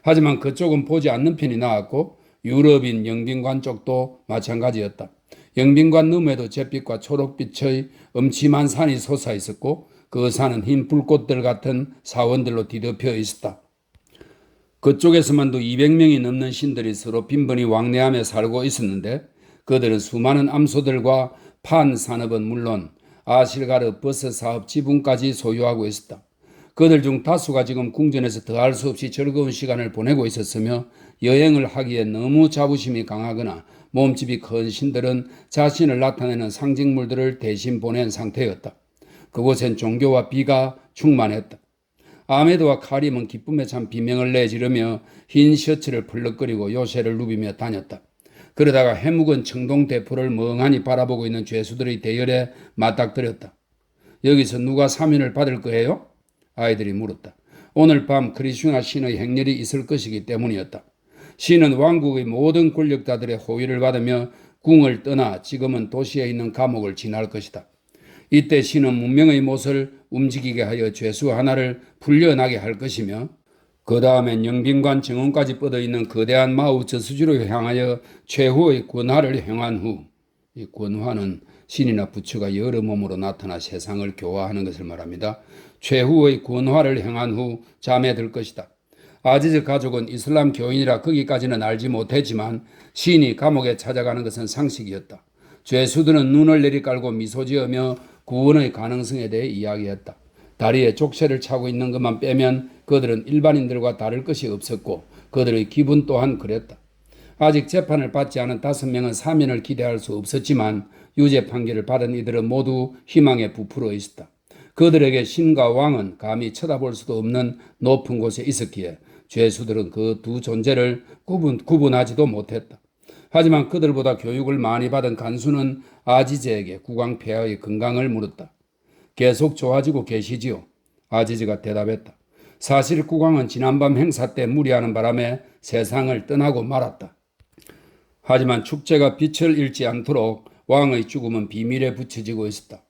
하지만 그쪽은 보지 않는 편이 나았고 유럽인 영빈관 쪽도 마찬가지였다. 영빈관 너머에도 잿빛과 초록빛의 엄침한 산이 솟아 있었고 그 산은 흰 불꽃들 같은 사원들로 뒤덮여 있었다. 그쪽에서만도 200명이 넘는 신들이 서로 빈번히 왕래하며 살고 있었는데 그들은 수많은 암소들과 판 산업은 물론 아실가르 버스 사업 지분까지 소유하고 있었다. 그들 중 다수가 지금 궁전에서 더할 수 없이 즐거운 시간을 보내고 있었으며 여행을 하기에 너무 자부심이 강하거나 몸집이 큰 신들은 자신을 나타내는 상징물들을 대신 보낸 상태였다. 그곳엔 종교와 비가 충만했다. 아메드와 카림은 기쁨에 찬 비명을 내지르며 흰 셔츠를 펄럭거리고 요새를 누비며 다녔다. 그러다가 해묵은 청동 대포를 멍하니 바라보고 있는 죄수들의 대열에 맞닥뜨렸다. 여기서 누가 사면을 받을 거예요? 아이들이 물었다. 오늘 밤 크리슈나 신의 행렬이 있을 것이기 때문이었다. 신은 왕국의 모든 권력자들의 호위를 받으며 궁을 떠나 지금은 도시에 있는 감옥을 지날 것이다. 이때 신은 문명의 못을 움직이게 하여 죄수 하나를 풀려나게 할 것이며 그 다음엔 영빈관 정원까지 뻗어있는 거대한 마우 저수지로 향하여 최후의 권화를 행한 후, 이 권화는 신이나 부처가 여러 몸으로 나타나 세상을 교화하는 것을 말합니다. 최후의 권화를 행한 후 잠에 들 것이다. 아지즈 가족은 이슬람 교인이라 거기까지는 알지 못했지만 신이 감옥에 찾아가는 것은 상식이었다. 죄수들은 눈을 내리깔고 미소 지으며 구원의 가능성에 대해 이야기했다. 다리에 족쇄를 차고 있는 것만 빼면 그들은 일반인들과 다를 것이 없었고 그들의 기분 또한 그랬다. 아직 재판을 받지 않은 5명은 사면을 기대할 수 없었지만 유죄 판결을 받은 이들은 모두 희망에 부풀어 있었다. 그들에게 신과 왕은 감히 쳐다볼 수도 없는 높은 곳에 있었기에 죄수들은 그 두 존재를 구분하지도 못했다. 하지만 그들보다 교육을 많이 받은 간수는 아지즈에게 국왕 폐하의 건강을 물었다. 계속 좋아지고 계시지요? 아지즈가 대답했다. 사실 국왕은 지난밤 행사 때 무리하는 바람에 세상을 떠나고 말았다. 하지만 축제가 빛을 잃지 않도록 왕의 죽음은 비밀에 붙여지고 있었다.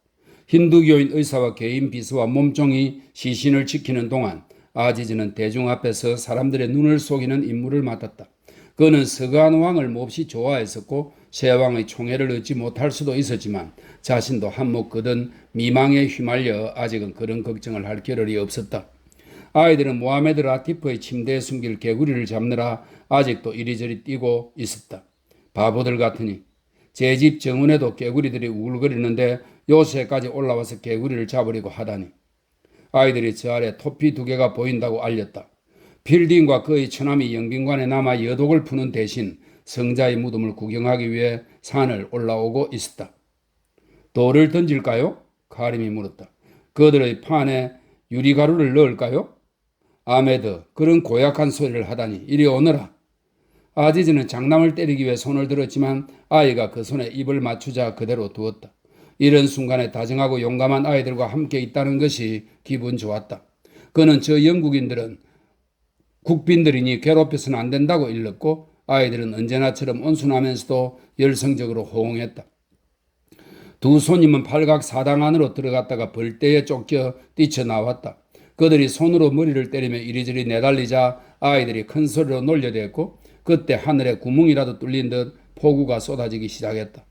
힌두교인 의사와 개인 비서와 몸종이 시신을 지키는 동안 아지즈는 대중 앞에서 사람들의 눈을 속이는 임무를 맡았다. 그는 서가한 왕을 몹시 좋아했었고 새 왕의 총애를 얻지 못할 수도 있었지만 자신도 한몫 거둔 미망에 휘말려 아직은 그런 걱정을 할 겨를이 없었다. 아이들은 모하메드 라티프의 침대에 숨길 개구리를 잡느라 아직도 이리저리 뛰고 있었다. 바보들 같으니 제 집 정원에도 개구리들이 우글거리는데 요새까지 올라와서 개구리를 잡으려고 하다니. 아이들이 저 아래 토피 2개가 보인다고 알렸다. 필딩과 그의 처남이 영빈관에 남아 여독을 푸는 대신 성자의 무덤을 구경하기 위해 산을 올라오고 있었다. 돌을 던질까요? 카림이 물었다. 그들의 판에 유리가루를 넣을까요? 아메드, 그런 고약한 소리를 하다니 이리 오너라. 아지즈는 장남을 때리기 위해 손을 들었지만 아이가 그 손에 입을 맞추자 그대로 두었다. 이런 순간에 다정하고 용감한 아이들과 함께 있다는 것이 기분 좋았다. 그는 저 영국인들은 국빈들이니 괴롭혀서는 안 된다고 일렀고 아이들은 언제나처럼 온순하면서도 열성적으로 호응했다. 두 손님은 팔각 사당 안으로 들어갔다가 벌떼에 쫓겨 뛰쳐나왔다. 그들이 손으로 머리를 때리며 이리저리 내달리자 아이들이 큰 소리로 놀려댔고 그때 하늘에 구멍이라도 뚫린 듯 폭우가 쏟아지기 시작했다.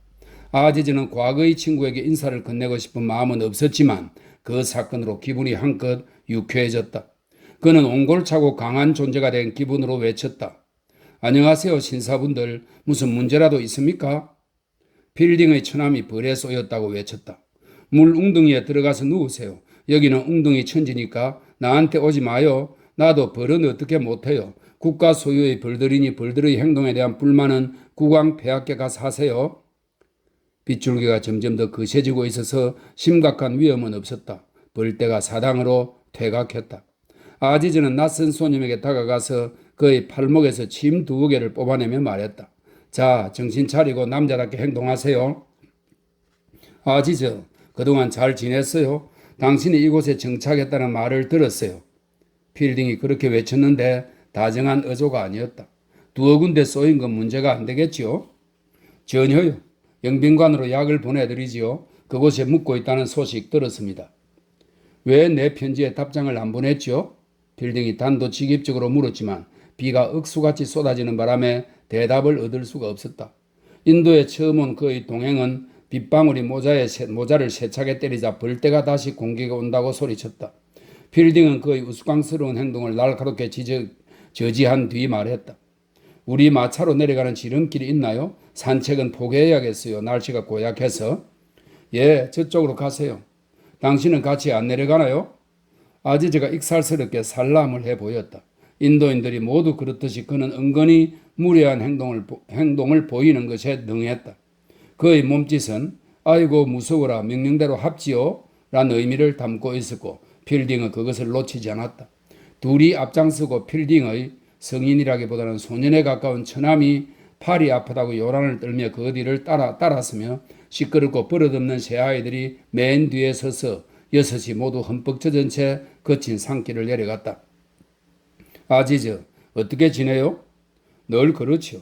아지즈는 과거의 친구에게 인사를 건네고 싶은 마음은 없었지만 그 사건으로 기분이 한껏 유쾌해졌다. 그는 옹골차고 강한 존재가 된 기분으로 외쳤다. 안녕하세요 신사분들, 무슨 문제라도 있습니까? 필딩의 처남이 벌에 쏘였다고 외쳤다. 물 웅덩이에 들어가서 누우세요. 여기는 웅덩이 천지니까 나한테 오지 마요. 나도 벌은 어떻게 못해요. 국가 소유의 벌들이니 벌들의 행동에 대한 불만은 국왕 폐하께 가서 하세요. 빗줄기가 점점 더 거세지고 있어서 심각한 위험은 없었다. 벌떼가 사당으로 퇴각했다. 아지즈는 낯선 손님에게 다가가서 그의 팔목에서 침 2개를 뽑아내며 말했다. 자, 정신 차리고 남자답게 행동하세요. 아지즈, 그동안 잘 지냈어요? 당신이 이곳에 정착했다는 말을 들었어요. 필딩이 그렇게 외쳤는데 다정한 어조가 아니었다. 2군데 쏘인 건 문제가 안 되겠지요? 전혀요. 영빈관으로 약을 보내드리지요. 그곳에 묵고 있다는 소식 들었습니다. 왜 내 편지에 답장을 안 보냈죠? 필딩이 단도직입적으로 물었지만 비가 억수같이 쏟아지는 바람에 대답을 얻을 수가 없었다. 인도에 처음 온 그의 동행은 빗방울이 모자를 세차게 때리자 벌떼가 다시 공격에 온다고 소리쳤다. 필딩은 그의 우스꽝스러운 행동을 날카롭게 저지한 뒤 말했다. 우리 마차로 내려가는 지름길이 있나요? 산책은 포기해야겠어요. 날씨가 고약해서. 예, 저쪽으로 가세요. 당신은 같이 안 내려가나요? 아지즈가 익살스럽게 살람을 해 보였다. 인도인들이 모두 그렇듯이 그는 은근히 무례한 행동을 보이는 것에 능했다. 그의 몸짓은 아이고 무서워라 명령대로 합지요 라는 의미를 담고 있었고 필딩은 그것을 놓치지 않았다. 둘이 앞장서고 필딩의 성인이라기보다는 소년에 가까운 처남이 팔이 아프다고 요란을 떨며 그 뒤를 따랐으며 시끄럽고 버릇없는 새 아이들이 맨 뒤에 서서 6이 모두 흠뻑 젖은 채 거친 산길을 내려갔다. 아지즈, 어떻게 지내요? 늘 그렇지요.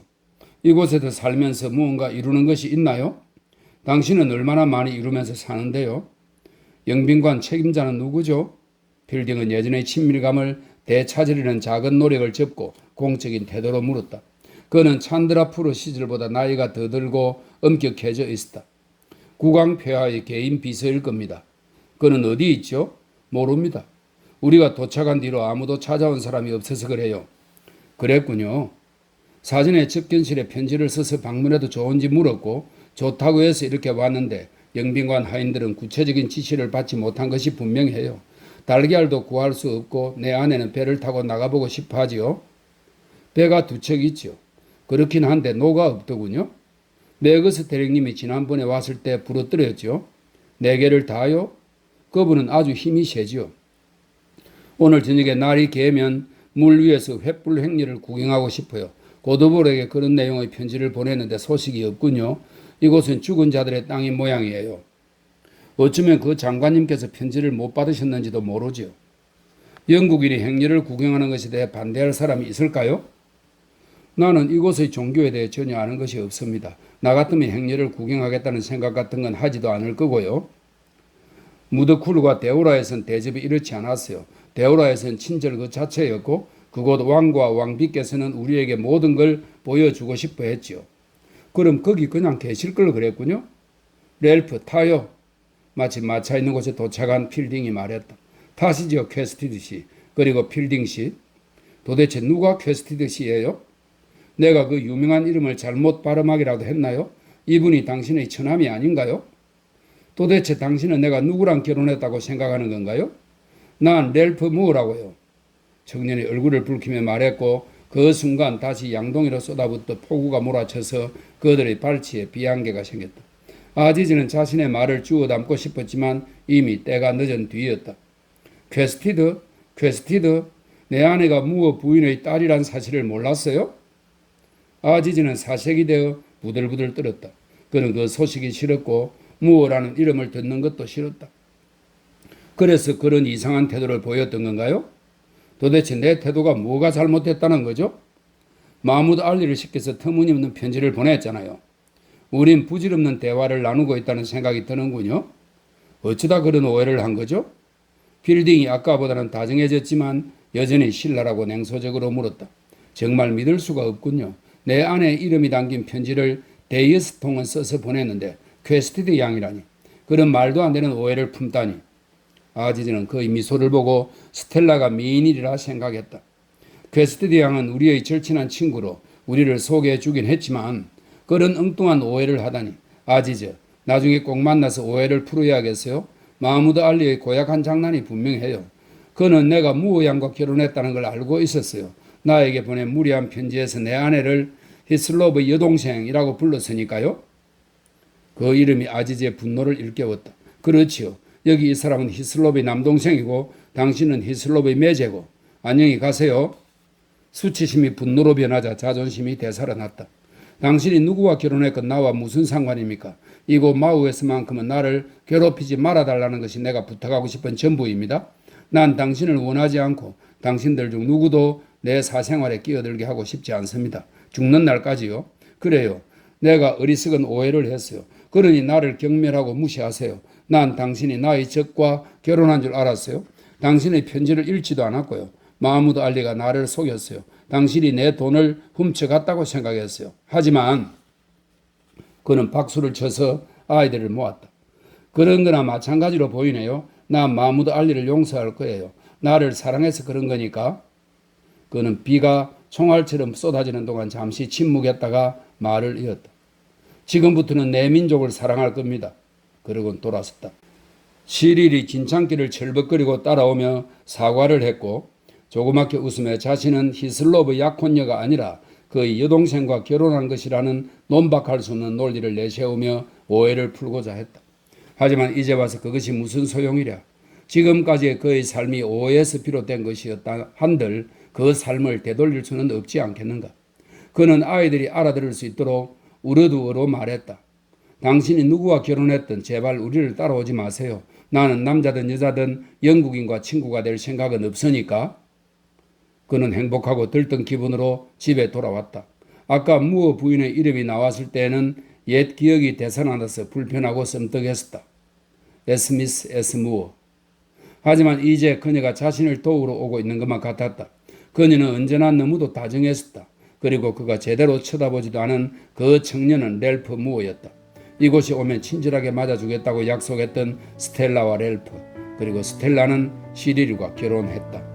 이곳에서 살면서 무언가 이루는 것이 있나요? 당신은 얼마나 많이 이루면서 사는데요? 영빈관 책임자는 누구죠? 필딩은 예전의 친밀감을 되찾으려는 작은 노력을 접고 공적인 태도로 물었다. 그는 찬드라푸르 시절보다 나이가 더 들고 엄격해져 있었다. 국왕 폐하의 개인 비서일 겁니다. 그는 어디 있죠? 모릅니다. 우리가 도착한 뒤로 아무도 찾아온 사람이 없어서 그래요. 그랬군요. 사전에 접견실에 편지를 써서 방문해도 좋은지 물었고 좋다고 해서 이렇게 왔는데 영빈관 하인들은 구체적인 지시를 받지 못한 것이 분명해요. 달걀도 구할 수 없고 내 아내는 배를 타고 나가보고 싶어 하지요. 배가 두 척 있죠. 그렇긴 한데 노가 없더군요. 메거스 대령님이 지난번에 왔을 때 부러뜨렸죠. 네 개를 다요? 그분은 아주 힘이 세죠. 오늘 저녁에 날이 개면 물 위에서 횃불 행렬을 구경하고 싶어요. 고도볼에게 그런 내용의 편지를 보냈는데 소식이 없군요. 이곳은 죽은 자들의 땅인 모양이에요. 어쩌면 그 장관님께서 편지를 못 받으셨는지도 모르죠. 영국인이 행렬을 구경하는 것에 대해 반대할 사람이 있을까요? 나는 이곳의 종교에 대해 전혀 아는 것이 없습니다. 나 같으면 행렬을 구경하겠다는 생각 같은 건 하지도 않을 거고요. 무드쿨과 데오라에선 대접이 이렇지 않았어요. 데오라에선 친절 그 자체였고 그곳 왕과 왕비께서는 우리에게 모든 걸 보여주고 싶어 했지요. 그럼 거기 그냥 계실 걸 그랬군요. 렐프 타요. 마치 마차 있는 곳에 도착한 필딩이 말했다. 타시죠, 퀘스티드 씨. 그리고 필딩 씨. 도대체 누가 퀘스티드 씨예요? 내가 그 유명한 이름을 잘못 발음하기라도 했나요? 이분이 당신의 처남이 아닌가요? 도대체 당신은 내가 누구랑 결혼했다고 생각하는 건가요? 난 렐프 무어라고요. 청년이 얼굴을 붉히며 말했고 그 순간 다시 양동이로 쏟아붓던 폭우가 몰아쳐서 그들의 발치에 비안개가 생겼다. 아지즈는 자신의 말을 주워 담고 싶었지만 이미 때가 늦은 뒤였다. 퀘스티드, 내 아내가 무어 부인의 딸이란 사실을 몰랐어요? 아지즈는 사색이 되어 부들부들 떨었다. 그는 그 소식이 싫었고 무어라는 이름을 듣는 것도 싫었다. 그래서 그런 이상한 태도를 보였던 건가요? 도대체 내 태도가 뭐가 잘못됐다는 거죠? 마무드 알리를 시켜서 터무니없는 편지를 보냈잖아요. 우린 부질없는 대화를 나누고 있다는 생각이 드는군요. 어쩌다 그런 오해를 한 거죠? 필딩이 아까보다는 다정해졌지만 여전히 신라라고 냉소적으로 물었다. 정말 믿을 수가 없군요. 내 아내 이름이 담긴 편지를 데이어스 통은 써서 보냈는데 퀘스티드 양이라니. 그런 말도 안 되는 오해를 품다니. 아지즈는 그의 미소를 보고 스텔라가 미인이라 생각했다. 퀘스티드 양은 우리의 절친한 친구로 우리를 소개해 주긴 했지만 그런 엉뚱한 오해를 하다니. 아지즈, 나중에 꼭 만나서 오해를 풀어야겠어요. 마무드 알리의 고약한 장난이 분명해요. 그는 내가 무어 양과 결혼했다는 걸 알고 있었어요. 나에게 보낸 무리한 편지에서 내 아내를 히슬로브의 여동생이라고 불렀으니까요. 그 이름이 아지즈의 분노를 일깨웠다. 그렇지요. 여기 이 사람은 히슬로브의 남동생이고 당신은 히슬로브의 매제고. 안녕히 가세요. 수치심이 분노로 변하자 자존심이 되살아났다. 당신이 누구와 결혼했건 나와 무슨 상관입니까? 이곳 마우에서만큼은 나를 괴롭히지 말아달라는 것이 내가 부탁하고 싶은 전부입니다. 난 당신을 원하지 않고 당신들 중 누구도 내 사생활에 끼어들게 하고 싶지 않습니다. 죽는 날까지요. 그래요. 내가 어리석은 오해를 했어요. 그러니 나를 경멸하고 무시하세요. 난 당신이 나의 적과 결혼한 줄 알았어요. 당신의 편지를 읽지도 않았고요. 마무드 알리가 나를 속였어요. 당신이 내 돈을 훔쳐갔다고 생각했어요. 하지만 그는 박수를 쳐서 아이들을 모았다. 그런 거나 마찬가지로 보이네요. 난 마무드 알리를 용서할 거예요. 나를 사랑해서 그런 거니까. 그는 비가 총알처럼 쏟아지는 동안 잠시 침묵했다가 말을 이었다. 지금부터는 내 민족을 사랑할 겁니다. 그러곤 돌아섰다. 시릴이 진창길을 철벅거리고 따라오며 사과를 했고 조그맣게 웃으며 자신은 히슬로브 약혼녀가 아니라 그의 여동생과 결혼한 것이라는 논박할 수 없는 논리를 내세우며 오해를 풀고자 했다. 하지만 이제 와서 그것이 무슨 소용이랴. 지금까지의 그의 삶이 오해에서 비롯된 것이었다 한들 그 삶을 되돌릴 수는 없지 않겠는가. 그는 아이들이 알아들을 수 있도록 우러두어로 말했다. 당신이 누구와 결혼했든 제발 우리를 따라오지 마세요. 나는 남자든 여자든 영국인과 친구가 될 생각은 없으니까. 그는 행복하고 들뜬 기분으로 집에 돌아왔다. 아까 무어 부인의 이름이 나왔을 때는 옛 기억이 되살아나서 불편하고 섬뜩했었다. 에스미스 에스무어. 하지만 이제 그녀가 자신을 도우러 오고 있는 것만 같았다. 그녀는 언제나 너무도 다정했었다. 그리고 그가 제대로 쳐다보지도 않은 그 청년은 렐프 무어였다. 이곳이 오면 친절하게 맞아주겠다고 약속했던 스텔라와 렐프, 그리고 스텔라는 시리ル과 결혼했다.